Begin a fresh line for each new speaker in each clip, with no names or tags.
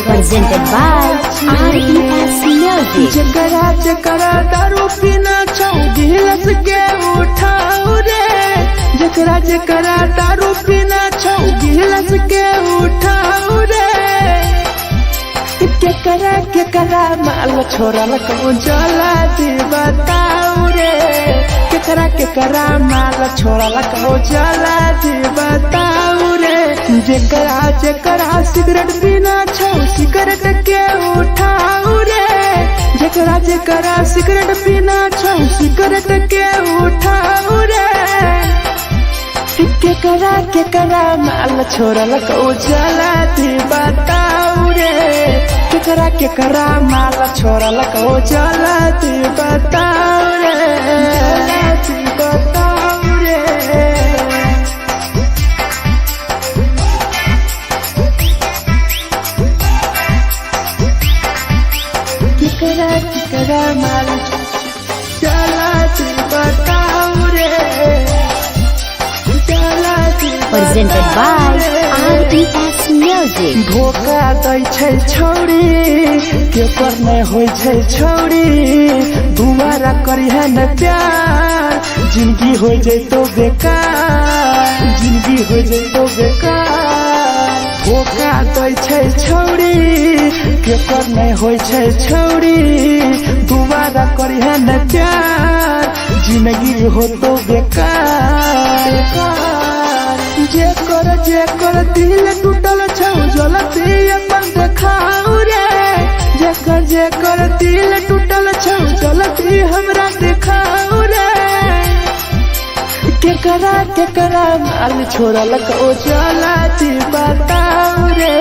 Presented by RES Music.
जकरा जकरा दारू पीना छौ गिलास के उठाओ रे, जकरा जकरा दारू पीना छौ गिलास के उठाओ रे। केकरा माल छोड़ल कहूँ जला दी बताओ रे, केकरा माल छोड़ल कहूँ जला दी बताओ रे। जकरा जकरा सिगरेट पीना छौ सिगरेट के उठाओ रे, जकरा जकरा सिगरेट पीना छौ सिगरेट के उठाओ रे। केकरा माल छोड़ल कहूँ जला दी बताओ रे, केकरा माल छोड़ल कहूँ जला दी बताओ रे, जला दी बताओ रे। केकरा माल जला दी बताओ रे, जला दी।
Presented by RES Music.
धोखा दै छै छौरी केकर नहीं होय छै छौरी, दुबारा करिहे न प्यार जिंदगी हो जैतो बेकार, जिंदगी हो जैतो बेकार। धोखा दै छै छौरी केकर नहीं होय छै छौरी, दुबारा करिहे न प्यार जिंदगी हो तो बेकार। जेकर दिल टूटल छौ जलती अपन देखाओ रे, जेकर दिल टूटल छौ जलती हमरा देखाओ रे। केकरा माल छोड़ल कहूँ जला दी बताओ रे,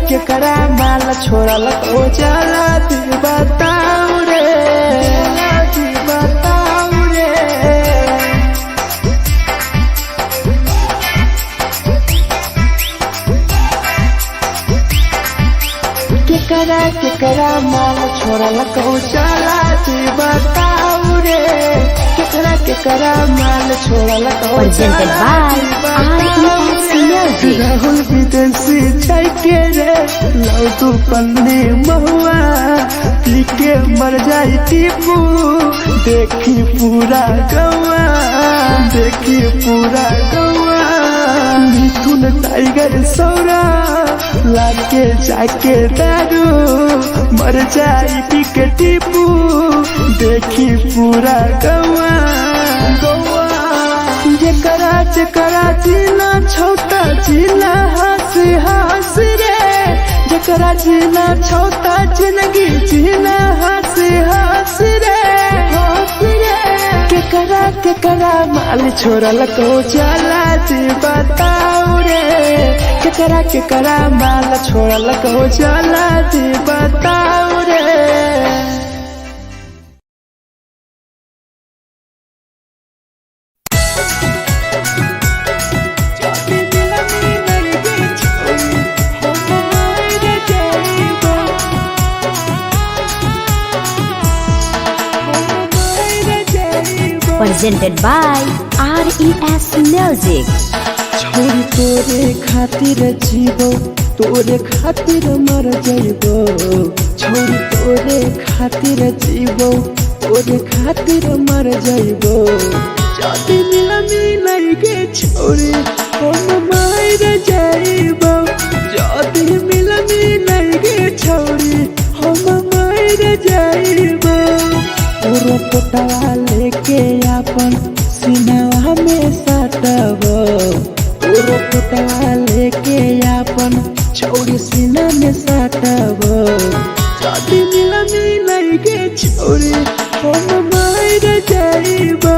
केकरा माल छोड़ल कहूँ जला दी बताओ रे, जला दी बताओ रे। केकरा माल छोड़ल कहूँ जला दी बताओ रे, केकरा माल छोड़ल कहूँ
Presented by RES Music.
Rahul विदेशी के रे लौ तू पन्नी महुआ पी के मर जाई टीपू, देखी पूरा गौआ, देखी पूरा गौआ। मिथुन टाइगर सौरा लाके जाके दारू मर जाई पी के टीपू, देखी पूरा गौआ गौआ। जकरा जीना छोटा जीना हंसी हंसी रे, जकरा जीना छोटा जिंदगी जीना हंसी हंसी रे, हंसी रे। केकरा माल छोड़ल कहूँ जला दी बताओ रे, केकरा माल छोड़ल कहूँ जला दी बताओ रे।
Presented by RES Music.
छोरी तोरे खातिर जीवो तोरे खातिर मर जाइबो, छोरी तोरे खातिर जीवो तोरे खातिर मर जाइबो। जाति मिलनी नहीं गे छोरी हम मर जाइबो, जाति मिलनी नहीं गे छोरी हम मर जाइबो। तोरा पोटवा लेके अपन सीनावा में सटबो, तोरा पोटवा लेके अपन छौरी सीना में सटबो। जाति मिलनी नहीं गे छोरी हम मर जाइबो,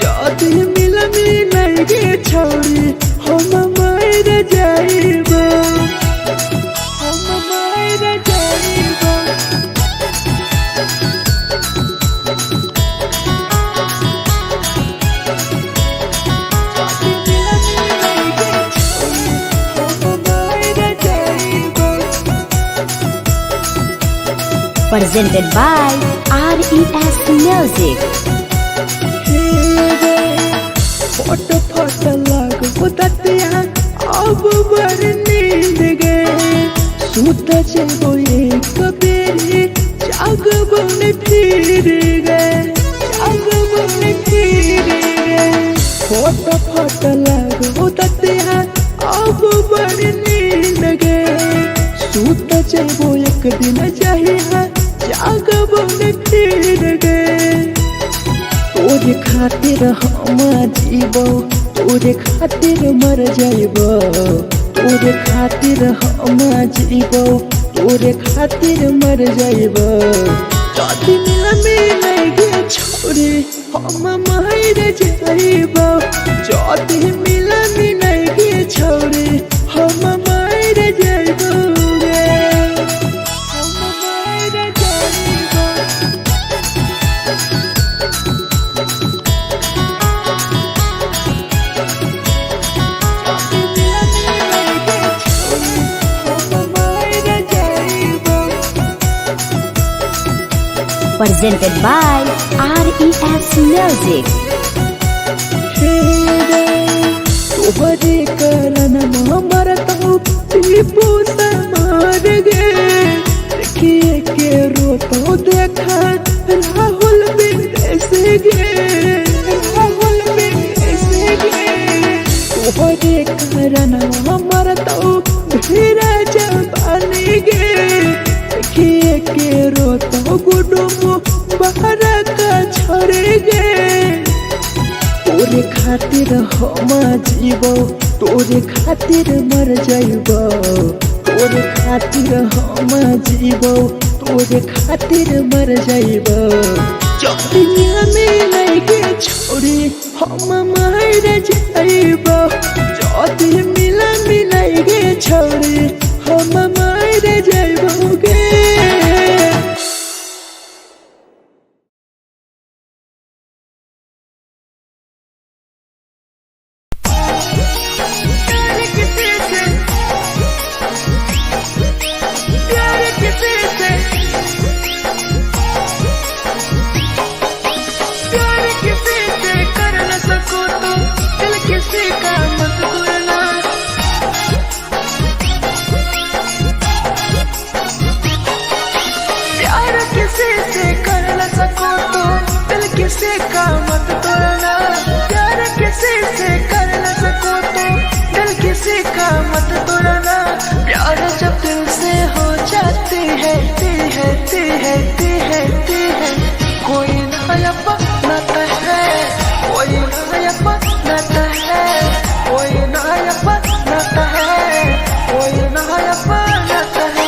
जाति मिलनी नहीं गे छोरी हम मर जाइबो, हम मर जाइबो। जाति मिलनी नहीं गे छोरी
Presented by RES Music.
Photo photo लागो ततिया अब बर नींद गए सूत जेबो एक बेरी जागबो ने फिर गए फोटो फोटो लागो ततिया अब बर नींद गए सूत जेबो एक दिन चाहिए जागबो ने फिर गए तोरे खातिर हम जीबो तोरे खातिर मर जाइबो तोरे खातिर हम जीबो तोरे खातिर मर जाइबो जदी मिल गे छोरे हम मर जाइबो जदी मिल गे छोरे हम मर जाइबो
Presented by RES Music.
तोहरे कारण मरत हूँ टीपू समार गे देखिए के रोतो देखा राहुल विदेश गे तोहरे कारण मरत हूँ भीरा जवानी गे देखिए के रोतो गुडुमो बाहर का छोड़े गे तोरे खातिर हम जीबो तोरे खातिर मर जाइबो तोरे खातिर हम जीबो तोरे खातिर मर जाइबो जदी मिल गे छोरे हम मर जाइबो जदी मिल गे छोरे हम मर जाइबो गे किसी का मत तोड़ना प्यार किसी से कर न सको तो दिल किसी का मत तोड़ना प्यार जब दिल से हो जाती है कोई नया बनाता है कोई नया बनाता है कोई नया बनाता है कोई नया बनाता है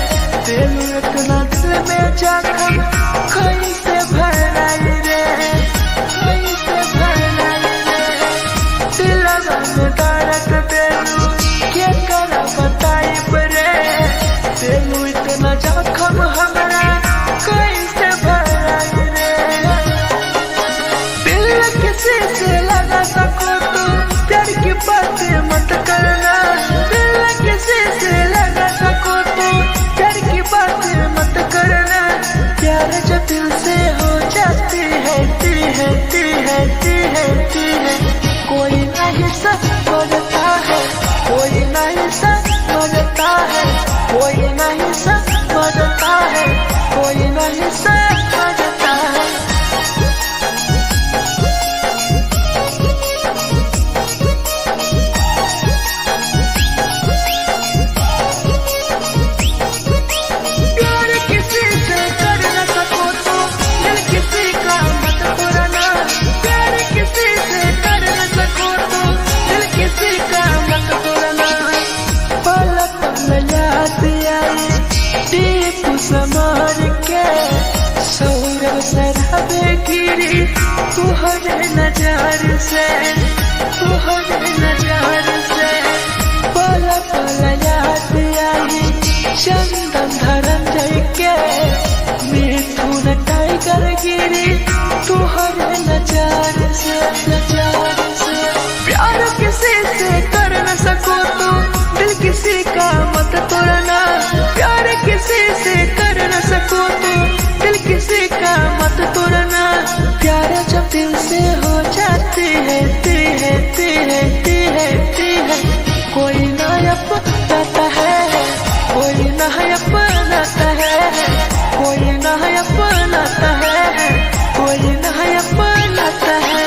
इतना दिल में जखम कैसे भराई रे कैसे भराई रे दिलवा में दर्द देलू क्या कर बताई रे देलू इतना जखम हमरा कैसे भराई रे दिल किसी से लगा सको तो प्यार की बातें मत करना दिल किसी से लगा सको तो प्यार की बातें मत करना प्यार जब दिल से गिरी तुहरे नजर से, तुहरे नजर से। पल पल याद आई चंदन धनंजय के, मिथुन टाइगर गिरी तुहरे नजर से, नजर से। प्यार किसी से कर न सको तो दिल किसी का मत तोड़ना, प्यार किसी से कर न सको तो दिल किसी का मत तोड़ना। प्यार जब दिल से हो जाती है कोई ना अपनाता है, कोई ना अपनाता है, कोई ना अपनाता है, कोई ना अपनाता है।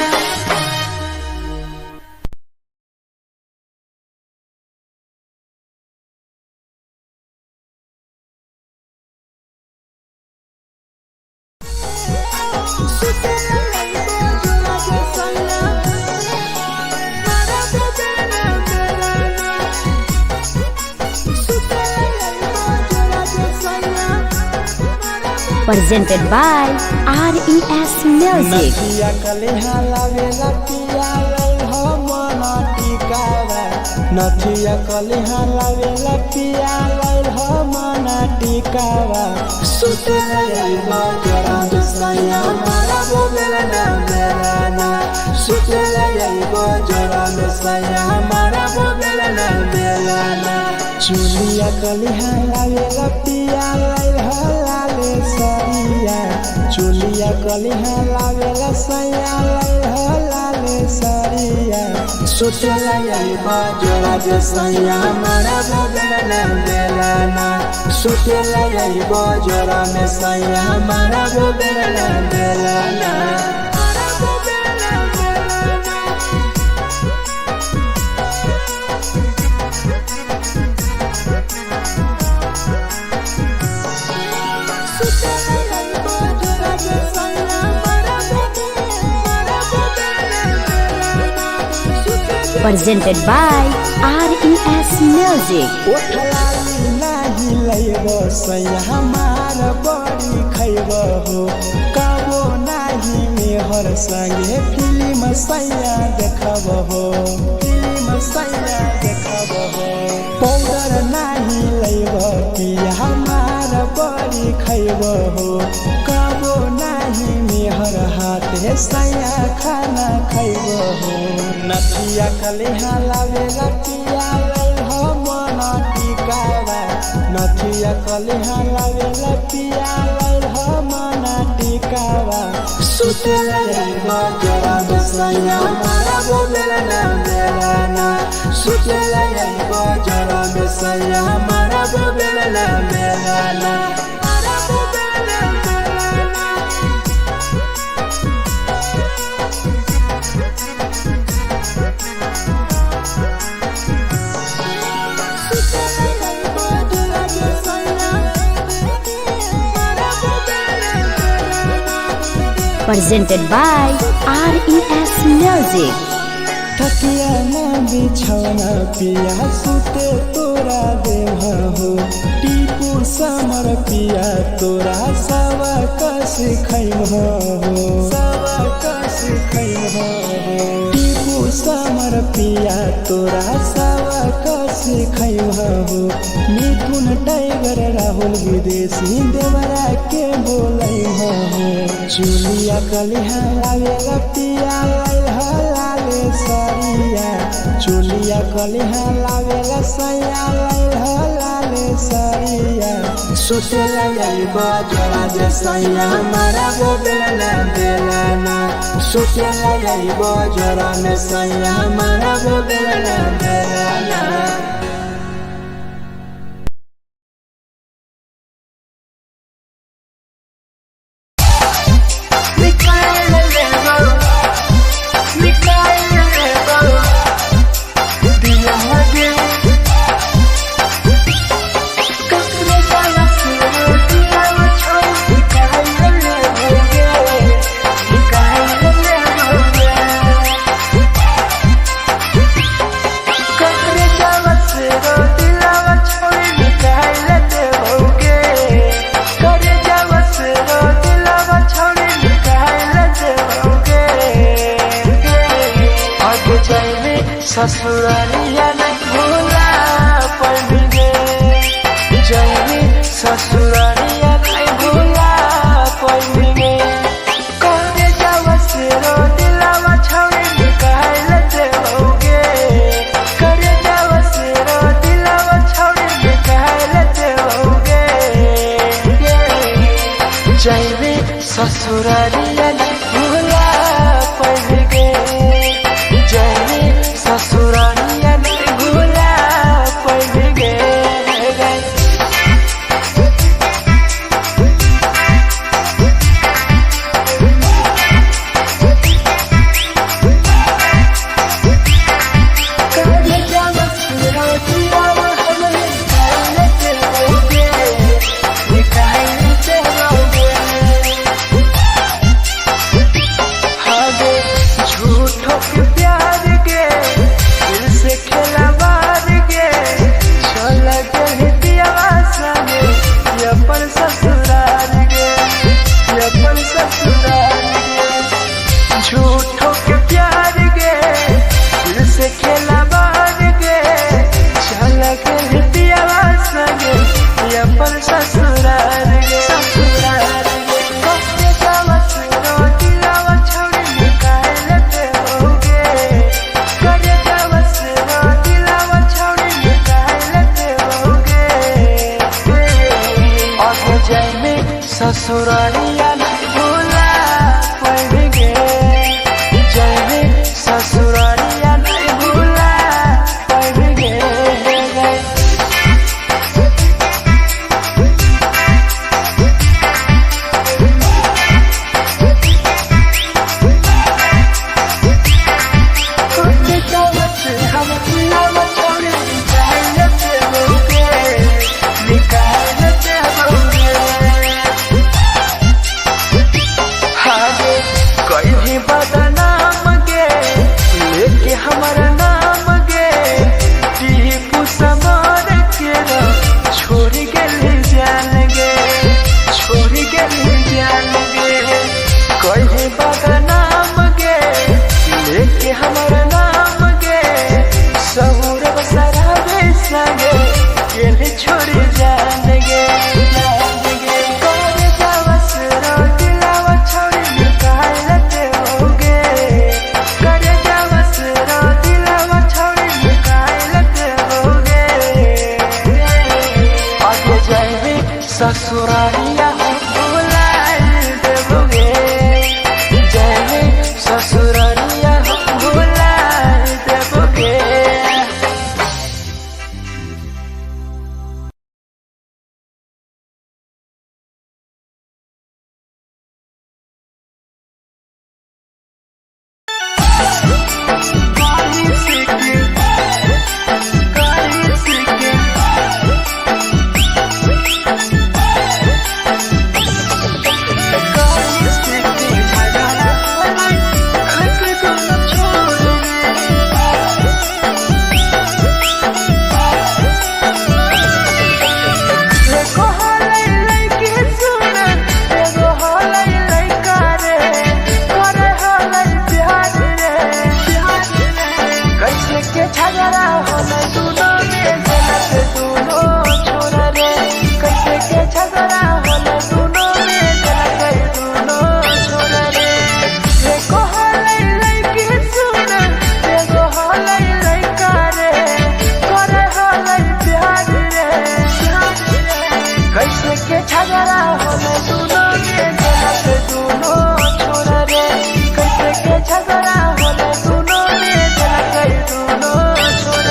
Presented by RES Music.
नथिया कलिहा लावेला पिया लई हो मना टिकावा, नथिया कलिहा लावेला पिया लई हो मना टिकावा। सुते लई बजरा सैया मारा बोलेला ना मेरा ना, सुते लई बजरा सैया मारा बोलेला ना मेरा ना। चुलिया कलिहा लावेला पिया लई हो लाले सरिया, चुलिया कलिहा लावेला सैया लई हो लाले सरिया। सुतेला यही बजरा सैया मारा बोलेला ना मेरा ना, सुतेला यही बजरा में सैया मारा बोलेला ना मेरा ना।
Presented by RES Music.
ओठलाली नाही लैबो सैया हमार बड़ी खैबो हो, कबो नाही मेहर संगे फिल्म सैया देखबो हो, फिल्म सैया देखबो हो। पाउडर नाही लैबो पिया हमार बड़ी खैबो हो, कबो नाही मेहर हाथे सैया खाना खैबो हो। नथिया कलिहा लावेला पिया लई हो मना टिकावा, नथिया कलिहा लावेला पिया लई हो मना टिकावा। सुते लई बजरा सैया मारा बोलेला ना मेरा ना, सुते लई बजरा सैया मारा बोलेला ना मेरा ना।
Presented by RES Music.
तकिया ना बिछौना पिया सुते तोरा देह हो, टीपू समर पिया तोरा सवा कस खैम हो, सवा कस खैम हो। टीपू समर पिया तोरा सवा कस खैम हो। मिथुन टाइगर राहुल विदेशी देवरा के बोलै हो। चुलिया कलिहा लावेला पिया लई हो लाले सरिया, चुलिया कलिहा लावेला सैया लई हो लाले सरिया। सुतेला यही बजरा सैया मारा बोलेला ना मेरा ना, सुतेला यही बजरा सैया मारा बोलेला ना मेरा ना। आगे जाए ससुरालिया नहीं भूला पड़ेंगे, जाए ससुरालिया नहीं भूला पड़ेंगे। करे जावा से रो दिलावा छावे निकाल देओगे, करे जावा से रो दिलावा छावे निकाल देओगे। जाए ससुरालिया नहीं भूला पड़ेंगे, जाए ससुरालिया नहीं भूला पड़ेंगे। झूठों के प्यार के दिल से खिलवाड़ के चला गए दियावा संगे अपन ससुराल के, अपन ससुराल के। झूठों के प्यार के दिल से खिलवाड़ के चला गए दियावा संगे अपन ससुराल के, ससुराल के। कब जावा से रो दिलावा छोड़ी निकाल देओगे, करे जावा से रो दिलावा छोड़ी निकाल देओगे। आगे जाए ससुरालिया नहीं भूला पड़ेंगे, जाए ससुरालिया नहीं भूला पड़ेंगे। बदनाम गे लेके हमारा नाम गे टीपू समार के छोड़ गए जान गे, छोड़ गए जान गे। कहीं बदनाम गे लेके हमारा नाम गे सहूर बसरावे संगे गेले छोड़ जान गे, जान गे। करे जावा से रो दिलावा छोड़ी निकाल देओगे, करे जावा से रो दिलावा छोड़ी निकाल देओगे। आगे जाए ससुरालिया भूला देओगे, जाए ससुरालिया भूला देओगे। झगड़ा होला दुनो में जला कर दुनो छोड़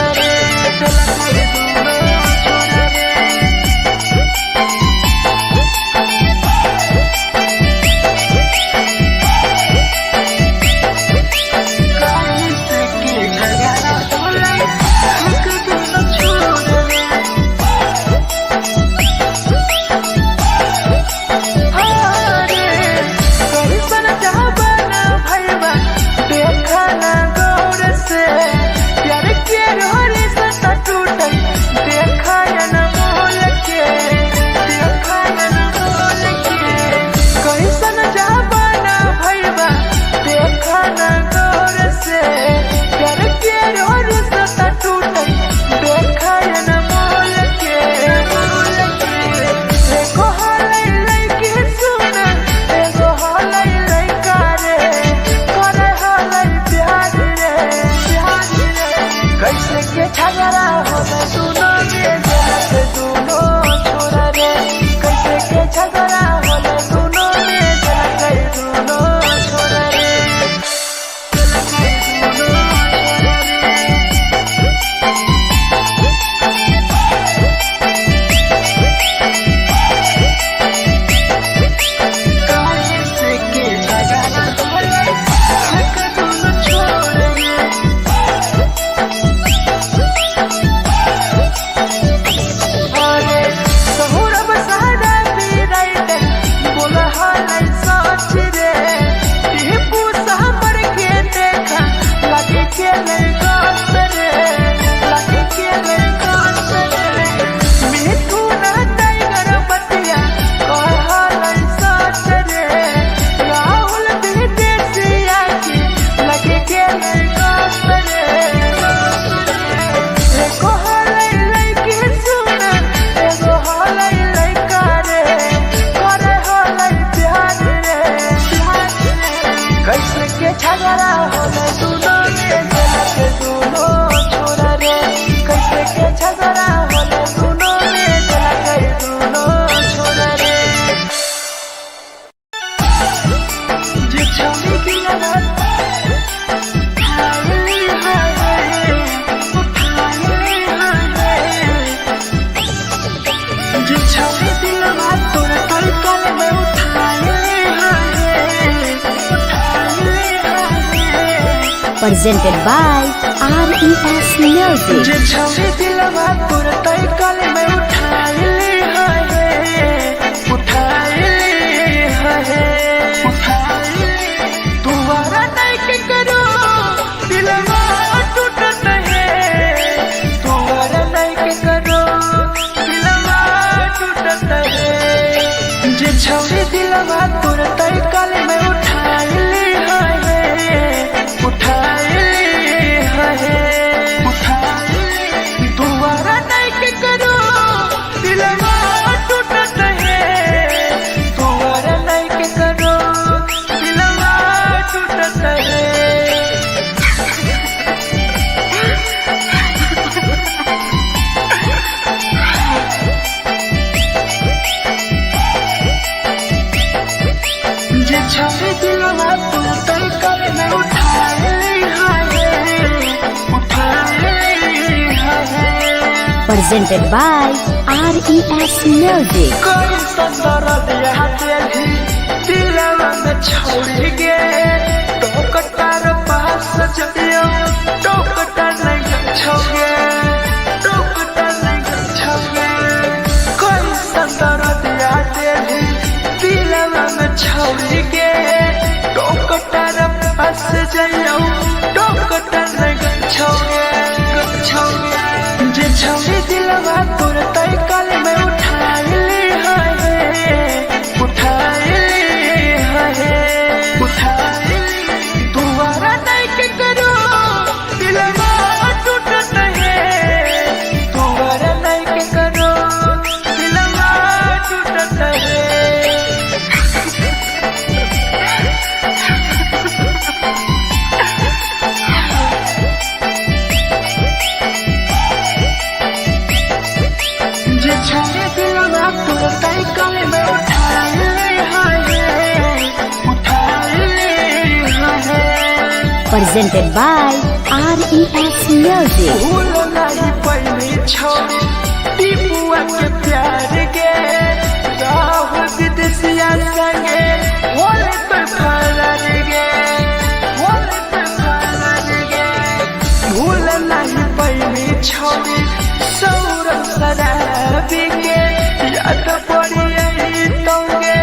presented by RES Music.
जे छवि दिलवा तोर तय कल में उठाइली तुम्हारा नहीं के करो दिलवा टूटत है तुम्हारा नहीं के करो दिलवा टूटत है जे छवि दिलवा तोर तय कल में उठाइली तुम्हारा नहीं के करो दिलवा टूटत है तुम्हारा नहीं के करो दिलवा टूटत है जे छवि दिलवा तू तय कर में
Presented by RES Music.
कोई संदर दिया तेरी दिलवा में छोड़ के टोकटार पास जइयो टोकटार नहीं छोगे टोकटार नहीं छोगे कोई संदर दिया तेरी दिलवा में छोड़ के टोकटार पास जइयो टोकटार नहीं छोगे छोगे जे छवि दिलवा तोर तय कल में उठाइली तुम्हारा नहीं के करो दिलवा टूटत है तुम्हारा नहीं के करो दिलवा टूटत है जे छवि दिलवा तोर तय कल में
Presented by RES Music.
भूल नहीं पहली छोड़ी टीपुआ के प्यार के राहुल विदेशिया संगे होले तो फरार गे होले तो फरार गे भूल नहीं पहली छोड़ी सौरभ शराबी के याद पड़ी यही तोगे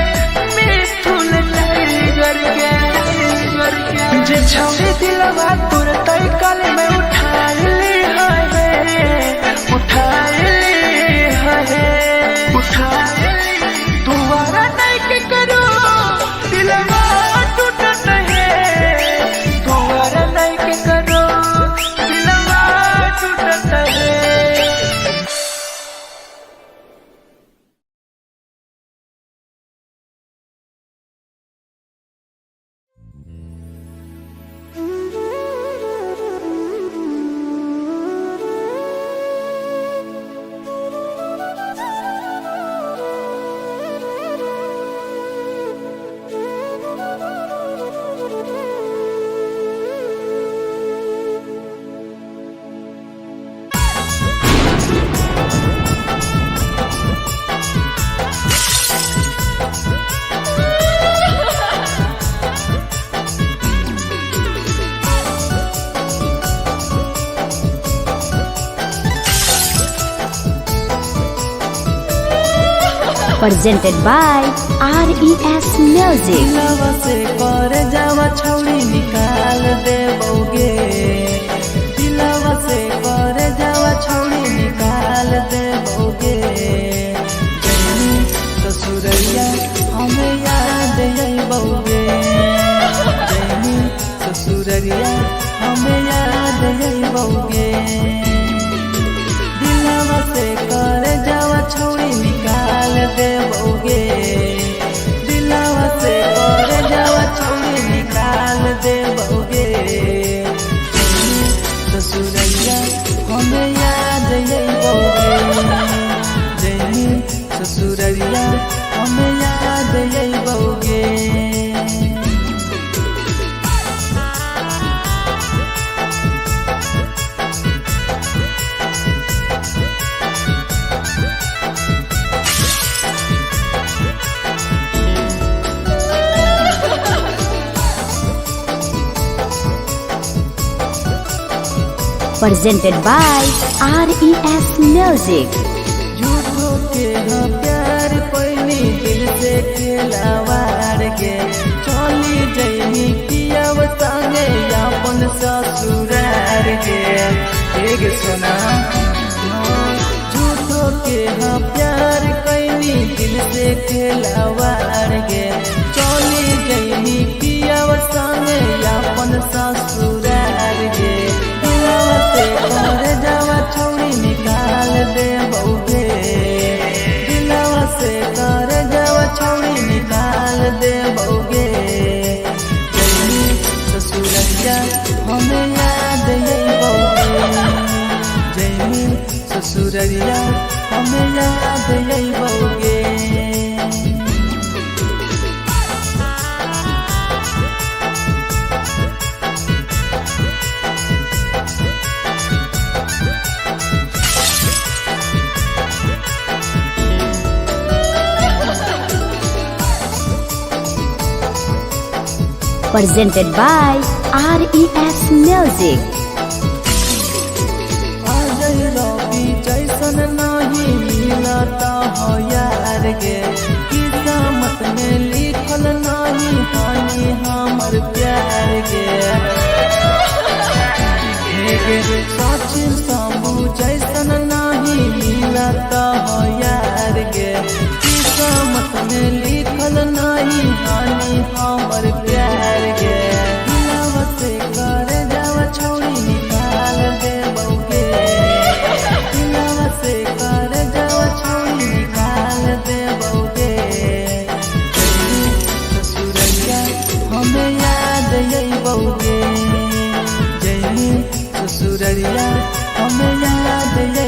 मिथुन टाइगर के जे छवि दिलवा तोर तय कल में उठाइली तुम्हारा नहीं के करो दिलवा टूटत है तुम्हारा नहीं के करो दिलवा टूटत है
Presented by RES Music.
दिलवा से कर जावा छौड़ी निकाल देबोगे दिलवा से कर जावा छौड़ी निकाल देबोगे जैनी ससुरैया हमें याद अइबोगे जैनी ससुरैया हमें याद अइबोगे दिलवा से कर जावा छौड़ी निकाल देबोगे दिलवा से कर जावा छौड़ी निकाल देबोगे ससुरैया हमें याद अइबोगे जैनी ससुरैया हमें याद अइबोगे
presented by RES Music.
झूठो के हाँ प्यार पैनी दिल से खिलावाड़ के चली जैनी किया संगे अपन ससुरार के एक सुना झूठो के हाँ प्यार कैनी दिल से खिलावाड़ के चली जैनी किया संगे अपन ससुरार के जावा छौड़ी निकाल दे बउगे दिलवा से कर जावा छौड़ी निकाल दे बउगे जैनी ससुरैया हमें याद यही बउगे जैनी ससुरैया हमें याद यही बउगे
Presented by RES Music.
जैसन नहीं मिलता हो यार गे किस्मत में लिखल नहीं हानि हमर प्यार गे सचिन साबू जैसन नहीं मिलता हो यार गे किस्मत में लिखल नहीं हानि हमर प्यार गे दिलवा से कर जावा छौड़ी निकाल दे बउगे दिलवा से कर जावा छौड़ी निकाल दे बउगे ससुरैया हमें याद यही बउगे जैनी ससुरैया हमें याद यही